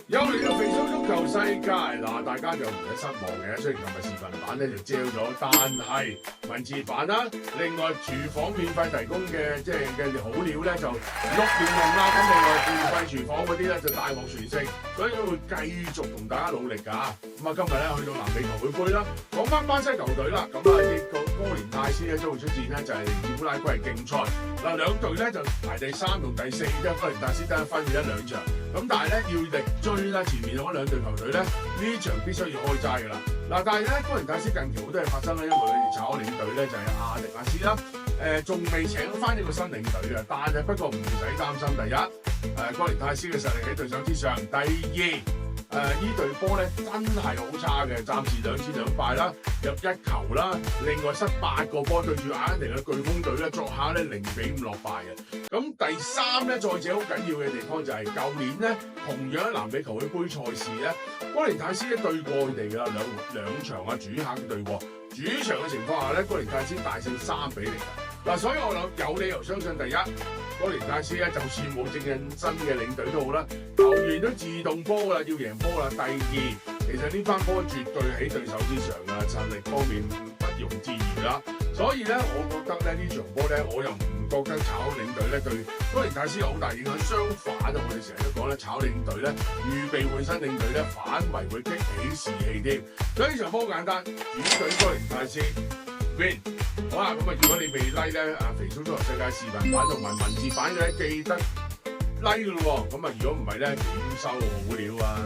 又嚟到肥叔足球世界嗱，大家就唔使失望嘅。雖然今日視頻版咧就焦咗，但係文字版啦，另外廚房免費提供嘅嘅好料咧就6年用啦。咁另外免費廚房嗰啲咧就大獲全勝，所以都會繼續同大家努力㗎。咁啊，今日咧去到南美球會杯啦，講翻巴西球隊啦，咁啊呢個哥連泰斯咧將會出戰咧就係烏拉圭競賽。嗱，兩隊咧就排第3同第4啫，哥連泰斯得分嘅1、2場。咁但係咧要力追啦，前面嗰兩隊球隊咧呢場必須要開齋㗎啦。嗱，但係咧哥連泰斯近期好多嘢發生啦，因為佢哋炒領隊咧就係阿迪亞斯啦，仲未請翻呢個新領隊嘅，但係不過唔使擔心。第一，哥連泰斯嘅實力喺對手之上；第二，呢隊波咧真係好差嘅，暫時2戰2敗啦，入1球啦，另外失8個波對住阿根廷嘅颶風隊咧，作客咧0-5落敗嘅。咁第三咧，再者好緊要嘅地方就係舊年咧，同樣南美球會杯賽事咧，哥連泰斯咧對過佢哋㗎啦，兩場啊，主客對過，主場嘅情況下咧，哥連泰斯大勝3-0㗎。嗱，所以我有理由相信，第一，哥連泰斯咧就算冇正印新嘅領隊都好啦，球員都自動波啦，要贏波啦。第二，其實呢班波絕對喺對手之上㗎，實力方面不容置疑啦。所以咧，我覺得咧呢場波咧，我又唔覺得炒領隊咧對哥連泰斯有好大影響。相反啊，我哋成日都講咧，炒領隊咧預備換新領隊咧，反為會激起士氣添。所以呢場波簡單，主隊哥連泰斯 win。好啦，咁啊，如果你未 like 咧，肥叔足球世界視頻版同埋文字版嘅咧，記得 like 㗎咯喎。咁啊，如果唔係咧，點收好料啊？